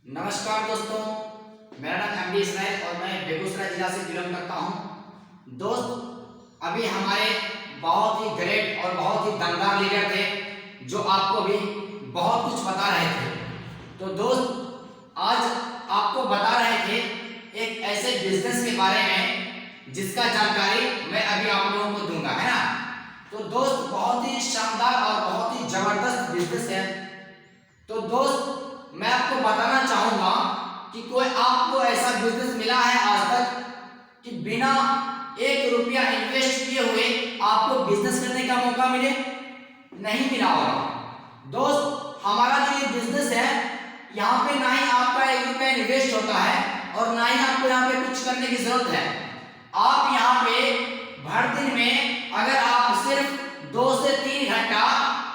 नमस्कार दोस्तों, मेरा नाम एमडी इसराइल और मैं बेगूसराय जिला से बिलोंग करता हूं। दोस्त, अभी हमारे बहुत ही ग्रेट और बहुत ही दमदार लीडर थे जो आपको भी बहुत कुछ बता रहे थे। तो दोस्त, आज आपको बता रहे थे एक ऐसे बिजनेस के बारे में जिसका जानकारी मैं अभी आप लोगों को दूंगा, है ना। तो दोस्त, बहुत ही शानदार और बहुत ही जबरदस्त बिजनेस है। तो दोस्त, मैं आपको बताना चाहूंगा कि कोई आपको ऐसा बिजनेस मिला है आज तक कि बिना 1 रुपया इन्वेस्ट किए हुए आपको बिजनेस करने का मौका मिले? नहीं मिला होगा। दोस्त, हमारा जो ये बिजनेस है, यहाँ पे ना ही आपका 1 रुपया इन्वेस्ट होता है और ना ही आपको यहाँ पे कुछ करने की जरूरत है। आप यहाँ पे भर दिन में अगर आप सिर्फ 2 से 3 घंटा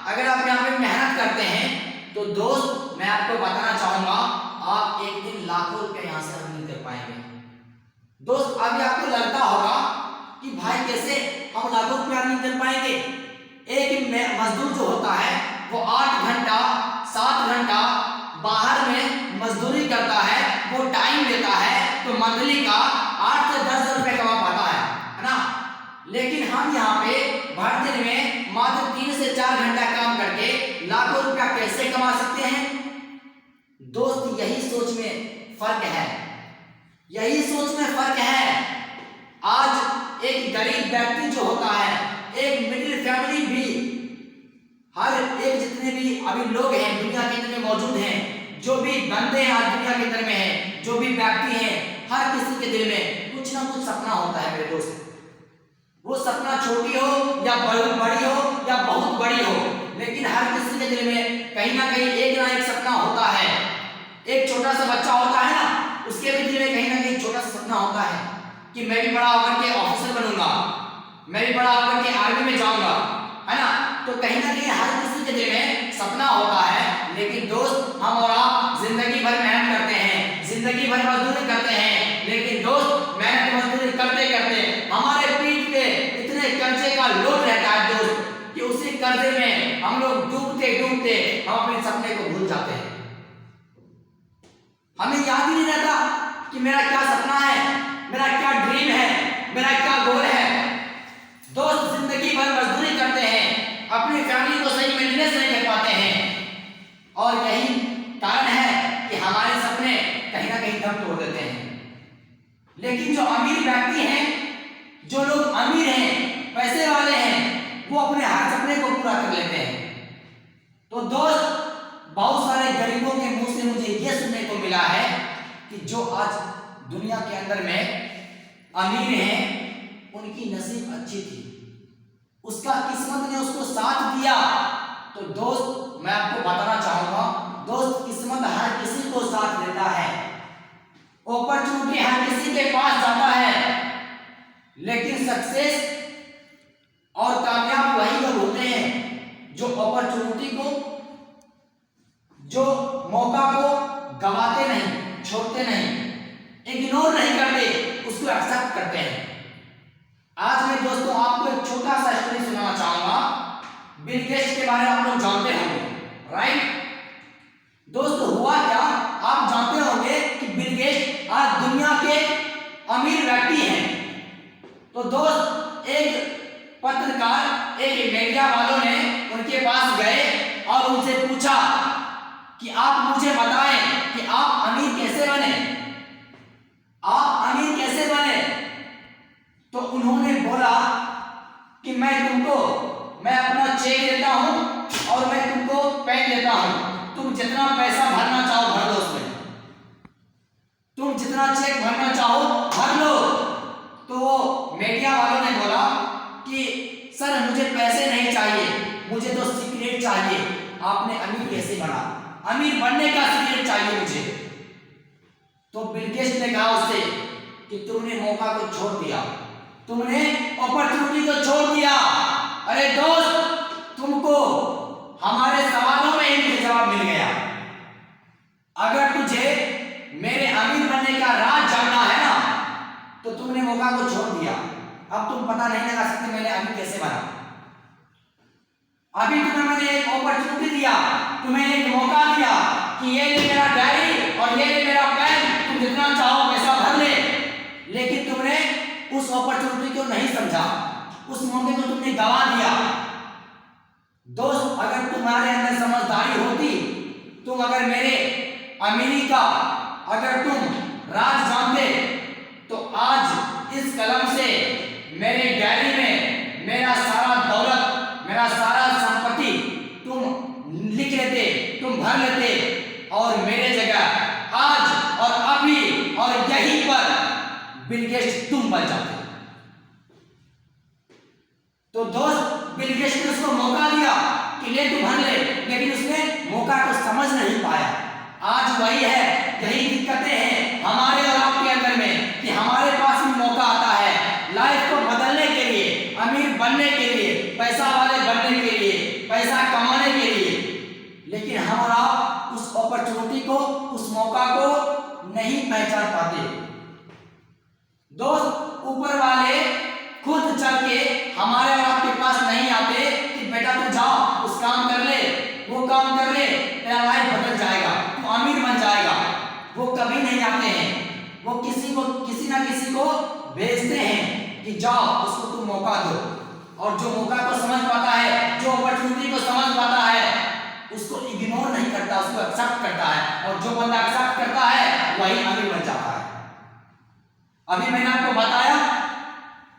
अगर आप यहाँ पे मेहनत करते हैं तो दोस्त, मैं आपको बताना चाहूंगा आप एक दिन लाखों रुपए यहाँ से अर्निंग कर पाएंगे। दोस्त, अभी आपको लगता होगा कि भाई कैसे हम लाखों रुपए अर्निंग कर पाएंगे? एक मजदूर जो होता है वो 8 घंटा 7 घंटा बाहर में मजदूरी करता है, वो टाइम देता है तो मंथली का 8 से 10 हजार रुपए कमा पाता है ना। लेकिन हम यहाँ पे भर दिन में मात्र 3 से 4 घंटा काम करके लाखों रुपया कैसे कमा सकते हैं? दोस्त, यही सोच में फर्क है, यही सोच में फर्क है। आज एक गरीब व्यक्ति जो होता है, एक मिडिल फैमिली भी, हर एक जितने भी अभी लोग हैं दुनिया के अंदर में मौजूद हैं, जो भी बंदे हैं आज दुनिया के अंदर में हैं, जो भी व्यक्ति हैं, हर किसी के दिल में कुछ ना कुछ सपना होता है मेरे दोस्त। वो सपना छोटी हो या बड़ी हो या बहुत बड़ी हो, लेकिन हर किसी के दिल में कहीं ना कहीं एक ना एक सपना होता है। एक छोटा सा बच्चा होता है ना, उसके भी दिल में कहीं ना कहीं छोटा सा सपना होता है कि मैं भी बड़ा होकर के ऑफिसर बनूंगा, मैं भी बड़ा होकर के आर्मी में जाऊंगा, है ना। तो कहीं ना कहीं हर किसी के दिल में सपना होता है। लेकिन दोस्त, हम और आप जिंदगी भर मेहनत करते हैं, जिंदगी भर मजदूरी करते हैं, लेकिन दोस्त मेहनत मजदूरी करते करते हमारे पीठ पे इतने कर्जे का लोड रहता है दोस्त कि उसी कर्जे में हम लोग डूबते डूबते हम अपने सपने को भूल जाते हैं। हमें याद ही नहीं रहता कि मेरा क्या सपना है, मेरा क्या ड्रीम है, मेरा क्या गोल है। दोस्त, जिंदगी भर मजदूरी करते हैं, अपनी फैमिली को सही मेंटेनेंस नहीं कर पाते हैं और यही कारण है कि हमारे सपने कहीं ना कहीं दम तोड़ देते हैं। लेकिन जो अमीर व्यक्ति हैं, जो लोग अमीर हैं, पैसे वाले हैं, वो अपने हर सपने को पूरा कर लेते हैं। तो दोस्त, बहुत सारे गरीबों के मुंह से मुझे यह सुनने को मिला है कि जो आज दुनिया के अंदर में अमीर हैं, उनकी नसीब अच्छी थी, उसका किस्मत ने उसको साथ दिया। तो दोस्त, मैं आपको बताना चाहूंगा, दोस्त, किस्मत हर किसी को साथ देता है, अपॉर्चुनिटी हर किसी के पास जाता है, लेकिन सक्सेस और कामयाब वही लोग होते हैं जो अपॉर्चुनिटी को, जो मौका को गवाते नहीं, छोड़ते नहीं, इग्नोर नहीं करते, उसको एक्सेप्ट करते हैं। आज मैं दोस्तों आपको एक छोटा सा स्टोरी सुनाना चाहूंगा। बिल गेट्स के बारे में आप लोग जानते होंगे, राइट? दोस्तों, हुआ क्या, आप जानते होंगे कि बिल गेट्स आज दुनिया के अमीर व्यक्ति हैं। तो दोस्त, एक पत्रकार, एक मीडिया वालों ने उनके पास गए और उनसे पूछा कि आप मुझे बताएं कि आप अमीर कैसे बने, आप अमीर कैसे बने? तो उन्होंने बोला कि मैं अपना चेक देता हूं और मैं तुमको पेन देता हूं, तुम जितना पैसा भरना चाहो भर लो उसमें, तुम जितना चेक भरना चाहो भर लो। तो मीडिया वालों ने बोला कि सर, मुझे पैसे नहीं चाहिए, मुझे तो सीक्रेट चाहिए। आपने अमीर कैसे बना? अमीर बनने का सीक्रेट चाहिए मुझे। तो बिल गेट्स ने कहा उससे कि तुमने मौका को छोड़ दिया, तुमने अपॉर्चुनिटी को छोड़ दिया। अरे दोस्त, तुमको हमारे सवालों में ही जवाब मिल गया। अगर तुझे मेरे अमीर बनने का राज जानना है ना, तो तुमने मौका को छोड़ दिया। अब तुम पता नहीं लगा सकते मैंने अमीर कैसे बना। अभी तुम्हें मैंने एक अपॉर्चुनिटी दिया, तुम्हें एक मौका दिया कि ये ले मेरा डायरी और ये अपॉर्चुनिटी को नहीं समझा, उस मौके को तुमने गंवा दिया। दोस्त, अगर तुम्हारे अंदर समझदारी होती, तुम अगर मेरे अमीरी का अगर तुम राज जानते, तो आज इस कलम से मेरे डायरी में मेरा सारा दौलत, मेरा सारा संपत्ति तुम लिख लेते, तुम भर लेते, और मेरे जगह आज और अभी और यहीं पर बिल गेट्स तुम बन जाते। तो दोस्त, बिल गेट्स ने उसको मौका दिया कि ले तू भर ले, लेकिन उसने मौका को समझ नहीं पाया। आज वही है, यही दिक्कतें हैं हमारे और आपके अंदर में कि हमारे पास भी मौका आता है लाइफ को बदलने के लिए, अमीर बनने के लिए, पैसा वाले बनने के लिए, पैसा कमाने के लिए, लेकिन हम और आप उस अपॉर्चुनिटी को, उस मौका को नहीं पहचान पाते। दोस्त, ऊपर वाले खुद चल के हमारे और आपके पास नहीं आते कि बेटा तू जाओ उस काम कर ले, वो काम कर ले, तेरा लाइफ बदल जाएगा, तू अमीर बन जाएगा। वो कभी नहीं आते हैं। वो किसी ना किसी को भेजते हैं कि जाओ उसको तुम मौका दो, और जो मौका को समझ पाता है, जो अपॉर्चुनिटी को समझ पाता है, उसको इग्नोर नहीं करता, उसको एक्सेप्ट करता है, और जो बंदा एक्सेप्ट करता है वही अमीर बन जाता है। अभी मैंने आपको बताया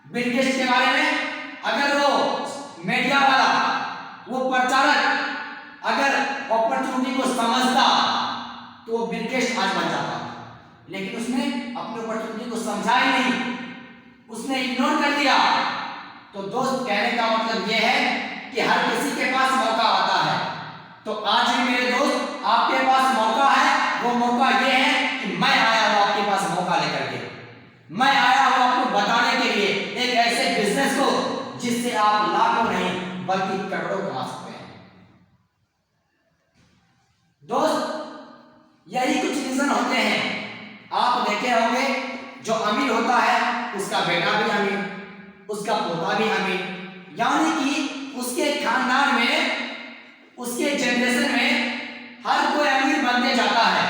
बिल गेट्स के बारे में। अगर वो मीडिया वाला, वो प्रचारक अगर अपॉर्चुनिटी को समझता तो वो बिल गेट्स आज बन जाता, लेकिन उसने अपनी अपॉर्चुनिटी को समझा ही नहीं, उसने इग्नोर कर दिया। तो दोस्त, कहने का मतलब यह है कि हर किसी के पास मौका आता है। तो आज भी मेरे दोस्त, आपके पास मौका है। वो मौका यह है कि मैं आया हूं आपके पास मौका लेकर के, मैं आया हूं आपको बताने के लिए एक ऐसे बिजनेस को जिससे आप लाखों नहीं बल्कि करोड़ों कमा सकते हैं। दोस्त, यही कुछ रीजन होते हैं। आप देखे होंगे, जो अमीर होता है उसका बेटा भी अमीर, उसका पोता भी अमीर, यानी कि उसके खानदान में, उसके जनरेशन में हर कोई अमीर बनते जाता है।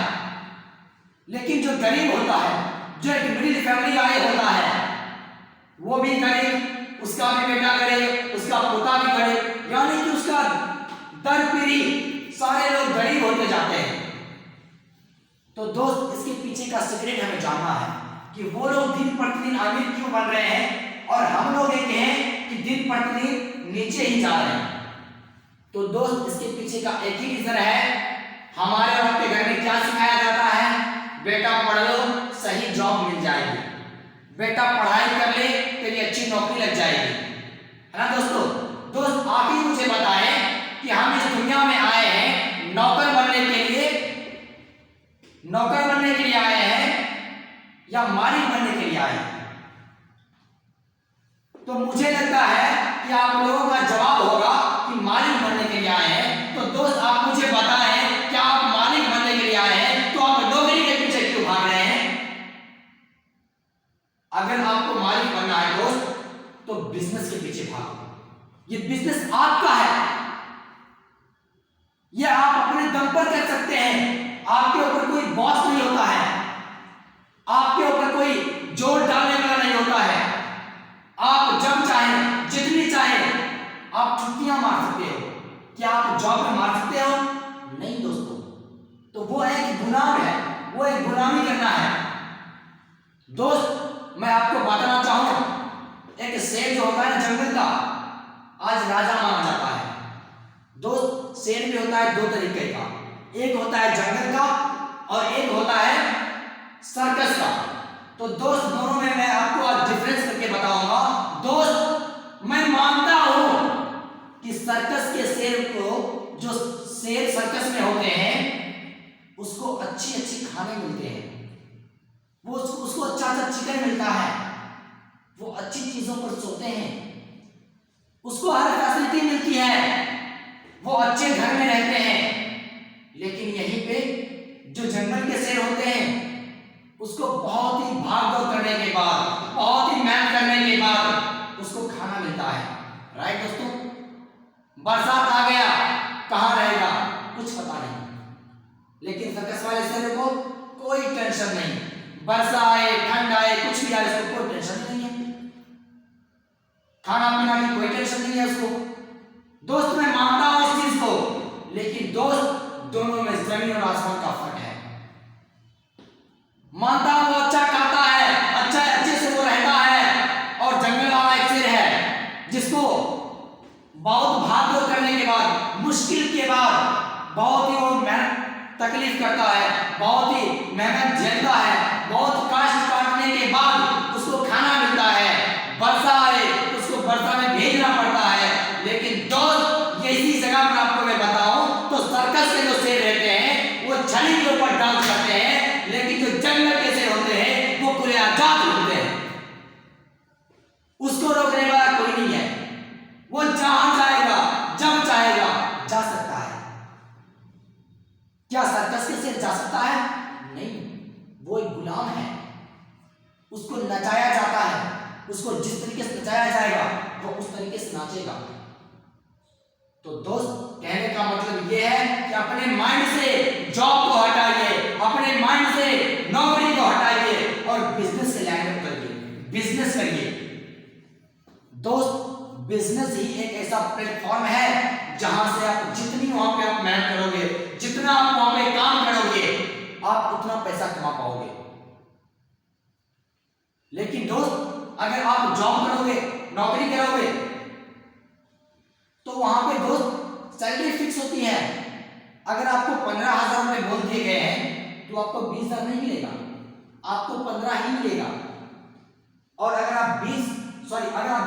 लेकिन जो गरीब होता है, जो एक मिडिल फैमिली वाले होता है, वो भी गरीब, उसका भी बेटा गरीब, उसका पोता भी गरीब, यानी कि उसका दर पीढ़ी सारे लोग गरीब होते जाते हैं। तो दोस्त, इसके पीछे का सीक्रेट हमें जानना है कि वो लोग दिन प्रतिदिन अमीर क्यों बन रहे हैं और हम लोग एक हैं कि दिन प्रतिदिन नीचे ही जा रहे हैं। तो दोस्त, इसके पीछे का एक ही रीजन है। हमारे और आपके घर में क्या सिखाया जाता है? बेटा पढ़ लो, सही जॉब मिल जाएगी, बेटा पढ़ाई कर ले, तेरी अच्छी नौकरी लग जाएगी, है ना दोस्तों। दोस्त, आप ही मुझे बताएं कि हम इस दुनिया में आए हैं नौकर बनने के लिए, नौकर बनने के लिए आए हैं या मालिक बनने के लिए आए हैं? तो मुझे लगता है कि आप लोगों का जवाब होगा कि मालिक बनने के लिए आए हैं। तो दोस्त, आप मुझे बताएं, क्या आप मालिक बनने के लिए आए हैं? तो आप नौकरी के पीछे क्यों भाग रहे हैं? अगर आपको मालिक बनना है दोस्त, तो बिजनेस के पीछे भागो। ये बिजनेस आपका है, ये आप अपने दम पर कर सकते हैं। आपके ऊपर कोई बॉस नहीं होता है, आपके ऊपर कोई जोर डालने वाला नहीं होता है। आप जब चाहें, जितनी चाहें आप छुट्टियां मार सकते हो। क्या आप जॉब में मार सकते हो? नहीं दोस्तों। तो वो एक गुलाम है, वो एक गुलामी करना है। दोस्त, मैं आपको बताना चाहूं, एक शेर जो होता है ना जंगल का, आज राजा माना जाता है। दोस्त, शेर भी होता है दो तरीके का, एक होता है जंगल का और एक होता है सर्कस का। तो दोस्त, दोनों में मैं आपको आज डिफरेंस करके बताऊंगा। दोस्त, मैं मानता हूं कि सर्कस के शेर को, जो शेर सर्कस में होते हैं, उसको अच्छी अच्छी खाने मिलते हैं, वो उसको अच्छा अच्छा चिकन मिलता है, वो अच्छी चीजों पर सोते हैं, उसको हर फैसिलिटी मिलती है, वो अच्छे घर में रहते हैं। लेकिन यहीं पे जो जंगल के शेर होते हैं, उसको बहुत ही भागदौड़ करने के बाद, बहुत ही मेहनत करने के बाद उसको खाना मिलता है। राइट दोस्तों, बरसात आ गया, कहां रहेगा कुछ पता नहीं। लेकिन सर्कस वाले शेर को कोई टेंशन नहीं, बरसात आए, ठंड आए, कुछ भी आए, इसको कोई टेंशन नहीं है। खाना पीना की कोई टेंशन नहीं है उसको। दोस्त मैं मानता हूं इस चीज को, लेकिन दोस्त दोनों में जमीन और आसमान का फर्क है। मानता हूं वो अच्छा खाता है, अच्छे से वो रहता है, और जंगल वाला एक शेर है जिसको बहुत भाग दौड़ करने के बाद, मुश्किल के बाद, बहुत ही वो मेहनत तकलीफ करता है, बहुत ही मेहनत झेलता है, बहुत कष्ट काटने के बाद उसको खाना मिलता है, वर्षा आए उसको वर्षा में भेजना पड़ता है। लेकिन दोस्त ये इसी जगह पर आपको मैं बताऊं तो सर्कस के जो शेर रहते हैं वो छड़ी के ऊपर डांस करते हैं, लेकिन जो जंगल के शेर होते हैं वो पूरे आजाद होते हैं, उसको रोकने वाला कोई नहीं है, वो जहां जाएगा जब चाहेगा जा सकता है। क्या सर्कस के शेर जा सकता है? नहीं, वो एक गुलाम है, उसको नचाया जाता है, उसको जिस तरीके से नचाया जाएगा वो उस तरीके से नाचेगा। तो दोस्त कहने का मतलब ये है कि अपने माइंड से जॉब को हटाइए, अपने माइंड से नौकरी को हटाइए और बिजनेस से लैंड अप करिए, बिजनेस करिए। दोस्त बिजनेस ही एक ऐसा प्लेटफॉर्म है जहां से आप जितनी वहां पे आप मेहनत करोगे, जितना आप वहां पे काम करोगे, आप उतना पैसा कमा पाओगे। लेकिन दोस्त अगर आप जॉब करोगे, नौकरी करोगे, तो वहां पे दोस्त सैलरी फिक्स होती है। अगर आपको 15,000 रुपए बोल दिए गए हैं तो आपको 20,000 नहीं मिलेगा, आपको 15 ही मिलेगा। और अगर आप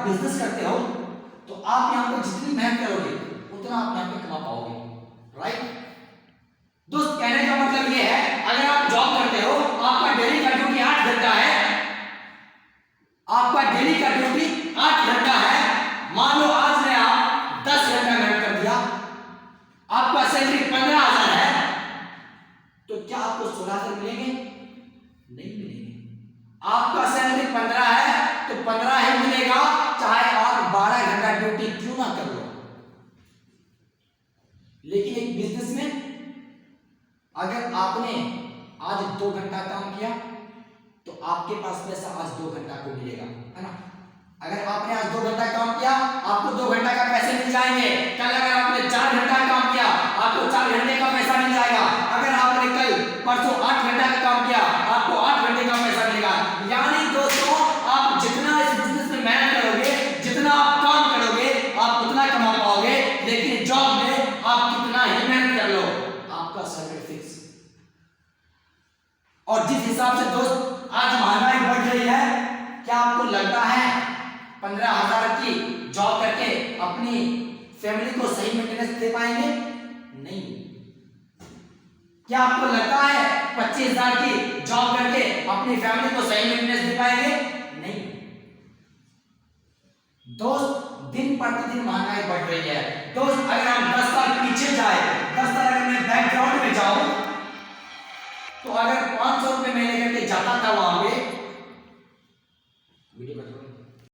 बिजनेस करते हो तो आप यहां पे जितनी मेहनत करोगे उतना आप यहां पे कमा पाओगे, राइट। दोस्त कहने का मतलब ये है, अगर आप जॉब करते हो, आपका डेली का ड्यूटी 8 घंटा है, आपका डेली का ड्यूटी 8 घंटा है। मान लो आज में आप 10 घंटा मेहनत कर दिया, आपका सैलरी 15,000 है, तो क्या आपको 16,000 मिलेंगे? नहीं मिलेंगे। आपका सैलरी 15 है तो 15 ही मिलेगा, चाहे आप 12 घंटा ड्यूटी क्यों ना कर लो। लेकिन एक बिजनेस में अगर आपने आज 2 घंटा काम किया तो आपके पास पैसा आज 2 घंटा को मिलेगा, है ना। अगर आपने आज 2 घंटा काम किया, आपको 2 घंटा का पैसे मिल जाएंगे। कल अगर आपने 4 घंटा काम किया, आपको 4 घंटे का पैसा मिल जाएगा। अगर आपने कल परसों 8 घंटा का काम किया, आपको 8 घंटे का पैसा मिलेगा। यानी दोस्तों आप जितना इस बिजनेस में मेहनत करोगे, जितना आप काम करोगे, आप उतना कमा पाओगे। लेकिन जॉब में आप कितना ही मेहनत कर लो, आपका सैलरी फिक्स। और जिस हिसाब से दोस्त आज महंगाई बढ़ रही है, क्या आपको लगता है 15,000 की जॉब करके अपनी फैमिली को सही मेंटेनेंस दे पाएंगे? नहीं। क्या आपको लगता है 25,000 की जॉब करके अपनी फैमिली को सही मेंटेनेंस दे पाएंगे? नहीं। दोस्त दिन प्रतिदिन महंगाई बढ़ रही है। दोस्त अगर हम 10 साल पीछे जाए